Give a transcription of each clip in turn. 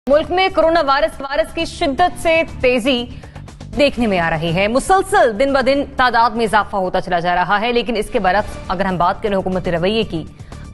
मुल्क में corona virus की शिद्दत से तेजी देखने में आ रही है। मुसलसल दिन ब दिन तादाद में इजाफा होता चला जा रहा है, लेकिन इसके बरक्स अगर हम बात करें हुकूमती रवैये की,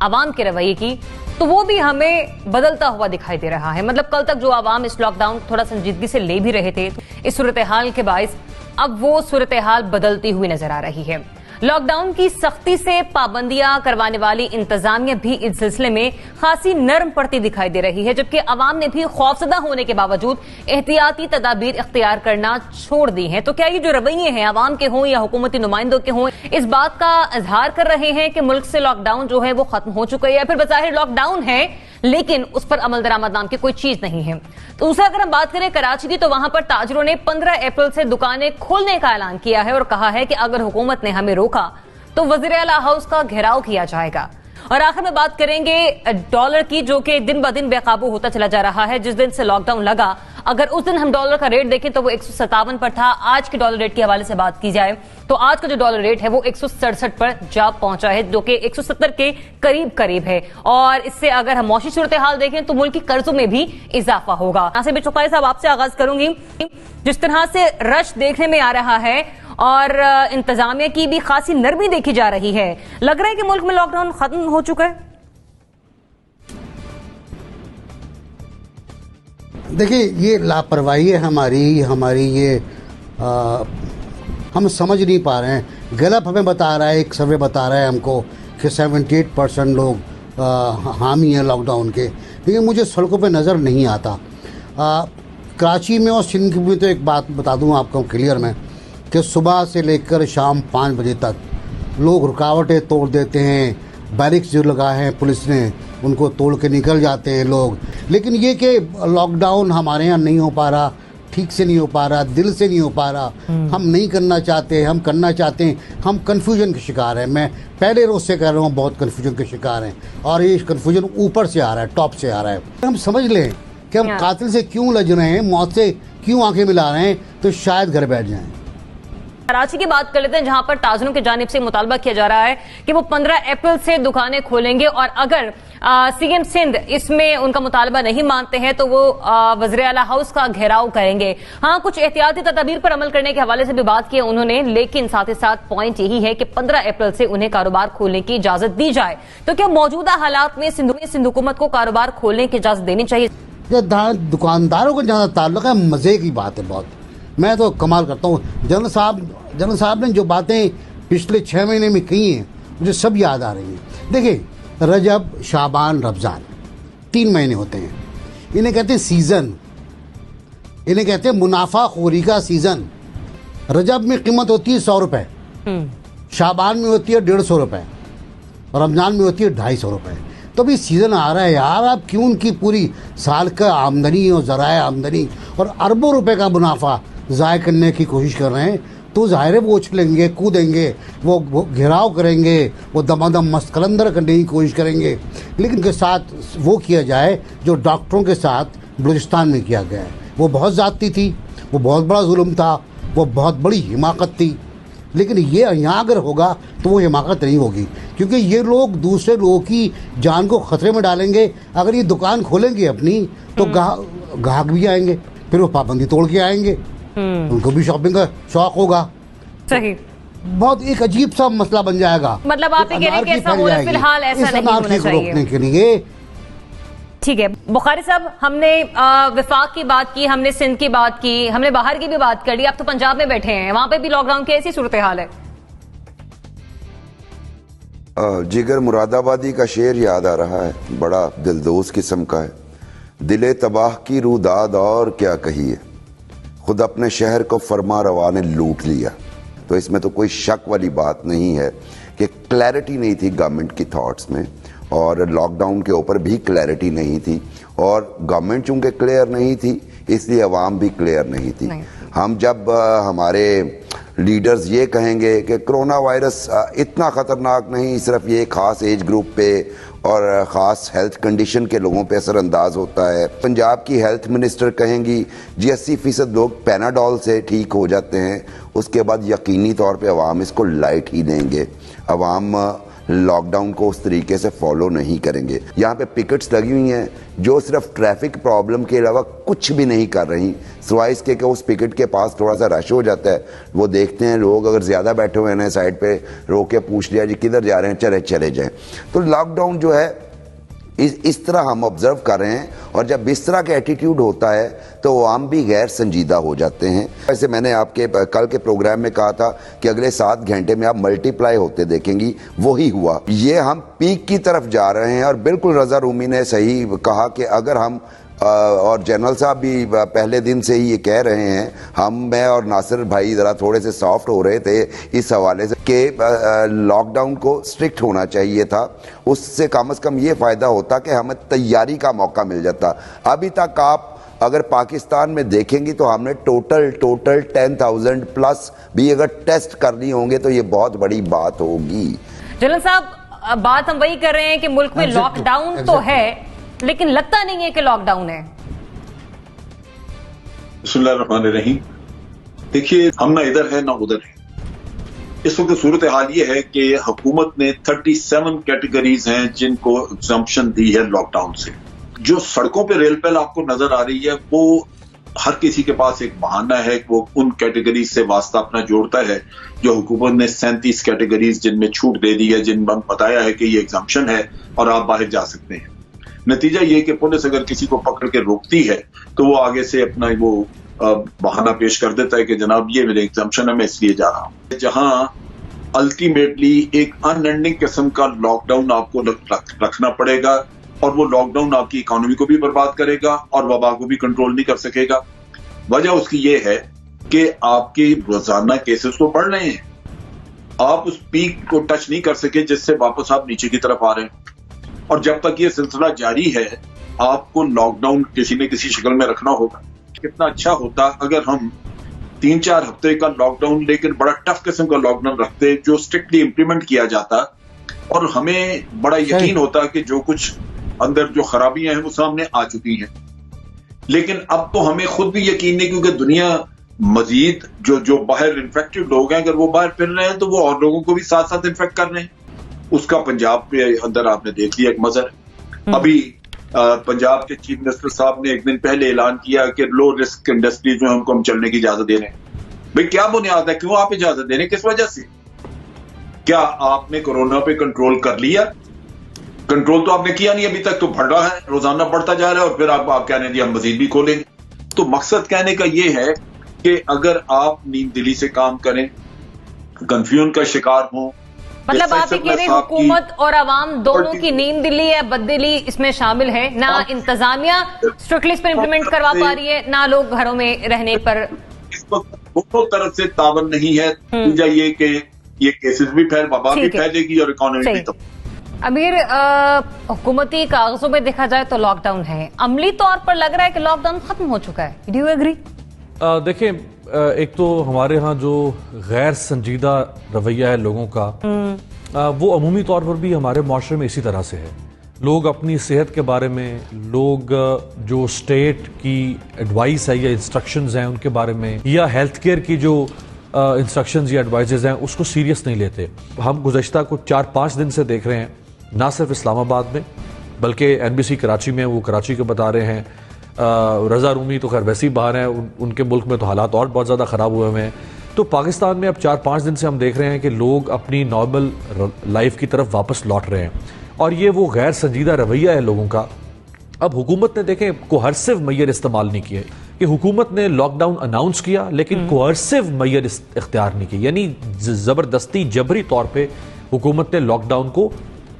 आवाम के रवैये की, तो वो भी हमें बदलता हुआ दिखाई दे रहा है। मतलब कल तक जो आवाम इस लॉकडाउन थोड़ा संजीदगी से ले भी रहे थे, इस सूरत हाल के बायस अब वो सूरत हाल बदलती हुई नजर आ रही है। लॉकडाउन की सख्ती से पाबंदियां करवाने वाली इंतजामिया भी इस सिलसिले में खासी नरम पड़ती दिखाई दे रही है, जबकि अवाम ने भी खौफजदा होने के बावजूद एहतियाती तदाबीर इख्तियार करना छोड़ दी हैं। तो क्या ये जो रवैये हैं अवाम के हों या हुकूमती नुमाइंदों के हों, इस बात का इजहार कर रहे हैं कि मुल्क से लॉकडाउन जो है वो खत्म हो चुका है, या फिर बज़ाहिर लॉकडाउन है लेकिन उस पर अमल दरामद नाम की कोई चीज नहीं है। तो दूसरा अगर हम बात करें कराची की, तो वहां पर ताजरों ने 15 अप्रैल से दुकानें खोलने का ऐलान किया है और कहा है कि अगर हुकूमत ने हमें रोका तो वज़ीर आला हाउस का घेराव किया जाएगा। और आखिर में बात करेंगे डॉलर की, जो कि दिन ब दिन बेकाबू होता चला जा रहा है। जिस दिन से लॉकडाउन लगा, अगर उस दिन हम डॉलर का रेट देखें तो वो 157 पर था। आज के डॉलर रेट के हवाले से बात की जाए तो आज का जो डॉलर रेट है वो 167 पर जा पहुंचा है, जो कि 170 के करीब है। और इससे अगर हम मौसमी सूरत हाल देखें तो मुल्क की कर्जों में भी इजाफा होगा। नासिर चौकारी साहब, आपसे आगाज करूंगी। जिस तरह से रश देखने में आ रहा है और इंतजामिया की भी खासी नरमी देखी जा रही है, लग रहा है कि मुल्क में लॉकडाउन खत्म हो चुका है। देखिए, ये लापरवाही है हमारी ये हम समझ नहीं पा रहे हैं। गलत हमें बता रहा है, एक सर्वे बता रहा है हमको कि 78% लोग हामी हैं लॉकडाउन के, लेकिन मुझे सड़कों पे नज़र नहीं आता। कराची में और सिंध में तो एक बात बता दूं आपको क्लियर में कि सुबह से लेकर शाम 5 बजे तक लोग रुकावटें तोड़ देते हैं। बैरिक्स जो लगाए हैं पुलिस ने उनको तोड़ के निकल जाते हैं लोग। लेकिन ये कि लॉकडाउन हमारे यहाँ नहीं हो पा रहा, ठीक से नहीं हो पा रहा, दिल से नहीं हो पा रहा, हम नहीं करना चाहते, हम करना चाहते हैं, हम कन्फ्यूजन के शिकार हैं। मैं पहले रोज से कह रहा हूँ, बहुत कन्फ्यूजन के शिकार हैं और ये कन्फ्यूजन ऊपर से आ रहा है, टॉप से आ रहा है। हम समझ लें कि हम कातिल से क्यों लज रहे हैं, मौत से क्यों आंखें मिला रहे हैं, तो शायद घर बैठ जाएं। कराची की बात कर लेते हैं, जहां पर ताजरों की जानिब से मुतालबा किया जा रहा है कि वो 15 अप्रैल से दुकानें खोलेंगे और अगर सीएम सिंध इसमें उनका मुतालबा नहीं मानते हैं तो वो वज़ीर आला हाउस का घेराव करेंगे। हाँ, कुछ एहतियाती तदाबीर पर अमल करने के हवाले से भी बात की है उन्होंने, लेकिन साथ ही साथ पॉइंट यही है कि 15 अप्रैल से उन्हें कारोबार खोलने की इजाजत दी जाए। तो क्या मौजूदा हालात में सिंध हुकूमत को कारोबार खोलने की इजाजत देनी चाहिए? दुकानदारों को ज्यादा ताल्लुक है, मजे की बात है बहुत। मैं तो कमाल करता हूँ। जनरल साहब ने जो बातें पिछले 6 महीने में कही हैं मुझे सब याद आ रही हैं। देखिए, रजब, शाबान, रमजान 3 महीने होते हैं। इन्हें कहते हैं सीजन, इन्हें कहते हैं मुनाफा खोरी का सीजन। रजब में कीमत होती है 100 रुपए, शाबान में होती है 150 रुपए, रमजान में होती है 250 रुपए। तो अभी सीजन आ रहा है यार, आप क्यों उनकी पूरी साल का आमदनी और ज़राए आमदनी और अरबों रुपए का मुनाफा ज़ाय करने की कोशिश कर रहे हैं? तो ज़ाहिर है वो उछलेंगे, कूदेंगे, वो घेराव करेंगे, वो दमादम मस्तकलंदर करने की कोशिश करेंगे। लेकिन उनके साथ वो किया जाए जो डॉक्टरों के साथ बलूचिस्तान में किया गया है। वो बहुत ज़्यादती थी, वो बहुत बड़ा जुल्म था, वो बहुत बड़ी हिमाकत थी। लेकिन ये यहाँ अगर होगा तो वो हिमाकत नहीं होगी, क्योंकि ये लोग दूसरे लोगों की जान को ख़तरे में डालेंगे। अगर ये दुकान खोलेंगे अपनी तो ग्राहक भी आएंगे, फिर वो पाबंदी तोड़ के आएंगे, उनको भी शॉपिंग का शौक होगा। सही, बहुत एक अजीब सा मसला बन जाएगा। मतलब आप ये कह रहे हैं कि ऐसा होना फिलहाल ऐसा नहीं होना चाहिए रोकने के लिए। ठीक है बुखारी साहब, हमने विफाक की बात की, हमने सिंध की बात की, हमने बाहर की भी बात कर ली। आप तो पंजाब में बैठे हैं, वहां पे भी लॉकडाउन की ऐसी सूरत हाल है। जिगर मुरादाबादी का शेर याद आ रहा है, बड़ा दिलदोज किस्म का है। दिले तबाह की रूदाद और क्या कहिए, खुद अपने शहर को फरमा रवा ने लूट लिया। तो इसमें तो कोई शक वाली बात नहीं है कि क्लैरिटी नहीं थी गवर्नमेंट की थॉट्स में, और लॉकडाउन के ऊपर भी क्लैरिटी नहीं थी। और गवर्नमेंट चूंकि क्लियर नहीं थी इसलिए अवाम भी क्लियर नहीं थी। हम जब हमारे लीडर्स ये कहेंगे कि कोरोना वायरस इतना ख़तरनाक नहीं, सिर्फ ये ख़ास एज ग्रुप पे और ख़ास हेल्थ कंडीशन के लोगों पे असरअंदाज होता है। पंजाब की हेल्थ मिनिस्टर कहेंगी जी 80% लोग पैनाडोल से ठीक हो जाते हैं, उसके बाद यकीनी तौर पे अवाम इसको लाइट ही लेंगे। अवाम लॉकडाउन को उस तरीके से फॉलो नहीं करेंगे। यहाँ पे पिकेट्स लगी हुई हैं जो सिर्फ ट्रैफिक प्रॉब्लम के अलावा कुछ भी नहीं कर रही, सिवाय इसके कि उस पिकेट के पास थोड़ा सा रश हो जाता है, वो देखते हैं लोग अगर ज़्यादा बैठे हुए हैं साइड पे रोक के पूछ लिया जी किधर जा रहे हैं, चले जाएं। तो लॉकडाउन जो है इस तरह हम ऑब्जर्व कर रहे हैं, और जब इस तरह का एटीट्यूड होता है तो आम भी गैर संजीदा हो जाते हैं। वैसे मैंने आपके कल के प्रोग्राम में कहा था कि अगले 7 घंटे में आप मल्टीप्लाई होते देखेंगी, वही हुआ। ये हम पीक की तरफ जा रहे हैं, और बिल्कुल रजा रूमी ने सही कहा कि अगर हम और जनरल साहब भी पहले दिन से ही ये कह रहे हैं, मैं और नासिर भाई ज़रा थोड़े से सॉफ्ट हो रहे थे इस हवाले से कि लॉकडाउन को स्ट्रिक्ट होना चाहिए था, उससे कम से कम ये फ़ायदा होता कि हमें तैयारी का मौका मिल जाता। अभी तक आप अगर पाकिस्तान में देखेंगी तो हमने टोटल 10,000 प्लस भी अगर टेस्ट करनी होंगे तो ये बहुत बड़ी बात होगी। जनरल साहब, बात हम वही कर रहे हैं कि मुल्क में लॉकडाउन तो है, लेकिन लगता नहीं है कि लॉकडाउन है। बिस्मिल्लाहिर्रहमानिर्रहीम। देखिए, हम ना इधर है ना उधर है। इस वक्त सूरत हाल ये है कि हुकूमत ने 37 कैटेगरीज हैं जिनको एग्जम्पशन दी है लॉकडाउन से। जो सड़कों पे रेल पेल आपको नजर आ रही है वो हर किसी के पास एक बहाना है, वो उन कैटेगरीज से वास्ता अपना जोड़ता है जो हुकूमत ने 37 कैटेगरीज जिनमें छूट दे दी है, जिन बताया है कि ये एग्जम्पशन है और आप बाहर जा सकते हैं। नतीजा ये कि पुलिस अगर किसी को पकड़ के रोकती है तो वो आगे से अपना वो बहाना पेश कर देता है कि जनाब ये मेरे एग्जम्पशन है, मैं इसलिए जा रहा हूं। जहां अल्टीमेटली एक अनएंडिंग किस्म का लॉकडाउन आपको रखना पड़ेगा, और वो लॉकडाउन आपकी इकोनॉमी को भी बर्बाद करेगा और वबा को भी कंट्रोल नहीं कर सकेगा। वजह उसकी ये है कि आपके रोजाना केसेस को पढ़ रहे हैं, आप उस पीक को टच नहीं कर सके जिससे वापस आप नीचे की तरफ आ रहे हैं। और जब तक ये सिलसिला जारी है आपको लॉकडाउन किसी न किसी शक्ल में रखना होगा। कितना अच्छा होता अगर हम 3-4 हफ्ते का लॉकडाउन, लेकिन बड़ा टफ किस्म का लॉकडाउन रखते जो स्ट्रिक्टली इंप्लीमेंट किया जाता, और हमें बड़ा यकीन होता कि जो कुछ अंदर जो खराबियां हैं वो सामने आ चुकी हैं। लेकिन अब तो हमें खुद भी यकीन नहीं, क्योंकि दुनिया मजीद जो बाहर इन्फेक्टेड लोग हैं अगर वो बाहर फिर रहे हैं तो वो और लोगों को भी साथ साथ इन्फेक्ट कर रहे हैं। उसका पंजाब के अंदर आपने देख लिया एक मजर। अभी पंजाब के चीफ मिनिस्टर साहब ने एक दिन पहले ऐलान किया कि लो रिस्क इंडस्ट्रीज में हमको हम चलने की इजाजत दे रहे हैं। भाई क्या बुनियाद है, क्यों आप इजाजत दे रहे हैं, किस वजह से? क्या आपने कोरोना पे कंट्रोल कर लिया? कंट्रोल तो आपने किया नहीं, अभी तक तो बढ़ रहा है, रोजाना बढ़ता जा रहा है, और फिर आप कह रहे हैं जी हम मजीद भी खोलेंगे। तो मकसद कहने का ये है कि अगर आप नींद दिली से काम करें, कंफ्यूजन का शिकार हों, मतलब आप ये कह रहे हैं हुकूमत और आवाम दोनों की नींद दिली या बददिली इसमें शामिल है, ना इंतजामिया स्ट्रिक्टली इस पर इंप्लीमेंट करवा पा रही है, ना लोग घरों में रहने पर। इस वक्त दोनों तरफ से तावन नहीं है। नतीजा ये कि ये केसेस भी वबा भी फैलेगी और इकोनॉमी भी। तो अमीर, हुकूमती कागजों में देखा जाए तो लॉकडाउन है, अमली तौर पर लग रहा है कि लॉकडाउन खत्म हो चुका है। Do you agree? देखिए, एक तो हमारे यहाँ जो गैर संजीदा रवैया है लोगों का, वो अमूमी तौर पर भी हमारे माशरे में इसी तरह से है। लोग अपनी सेहत के बारे में, लोग जो स्टेट की एडवाइस है या इंस्ट्रक्शंस हैं उनके बारे में, या हेल्थ केयर की जो इंस्ट्रक्शंस या एडवाइजेज हैं उसको सीरियस नहीं लेते। हम गुज़श्ता कुछ 4-5 दिन से देख रहे हैं, ना सिर्फ इस्लामाबाद में बल्कि NBC कराची में, वो कराची के बता रहे हैं, रजा रूमी तो खैर वैसे ही बाहर हैं, उनके मुल्क में तो हालात और बहुत ज़्यादा ख़राब हुए हुए हैं। तो पाकिस्तान में अब 4-5 दिन से हम देख रहे हैं कि लोग अपनी नॉर्मल लाइफ की तरफ वापस लौट रहे हैं, और ये वो गैर संजीदा रवैया है लोगों का। अब हुकूमत ने देखें कोहर्सिव मैयर इस्तेमाल नहीं किए, कि हुकूमत ने लॉकडाउन अनाउंस किया लेकिन कोहर्सिव मैयर इख्तियार नहीं किए, यानी ज़बरदस्ती जबरी तौर पर हुकूमत ने लॉकडाउन को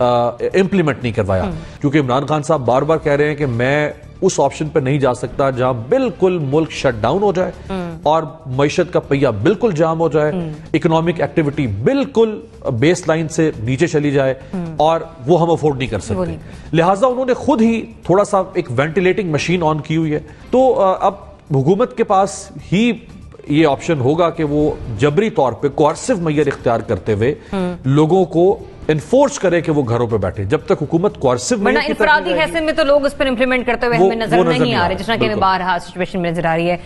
इम्प्लीमेंट नहीं करवाया। क्योंकि इमरान खान साहब बार बार कह रहे हैं कि मैं उस ऑप्शन पर नहीं जा सकता जहां बिल्कुल मुल्क शट डाउन हो जाए और मईशत का पहिया बिल्कुल जाम हो जाए, इकोनॉमिक एक्टिविटी बिल्कुल बेस लाइन से नीचे चली जाए, और वो हम अफोर्ड नहीं कर सकते। लिहाजा उन्होंने खुद ही थोड़ा सा एक वेंटिलेटिंग मशीन ऑन की हुई है। तो अब हुकूमत के पास ही ये ऑप्शन होगा कि वो जबरी तौर पे कोर्सिव मैयर इख्तियार करते हुए लोगों को इन्फोर्स करे कि वो घरों पे बैठे, जब तक हुकूमत कोर्सिव इंफरादी हैसियत में तो लोग उस पर इंप्लीमेंट करते हुए हमें नजर नहीं आ रहे, जिस तरह के बाहर सिचुएशन में नजर आ रही है।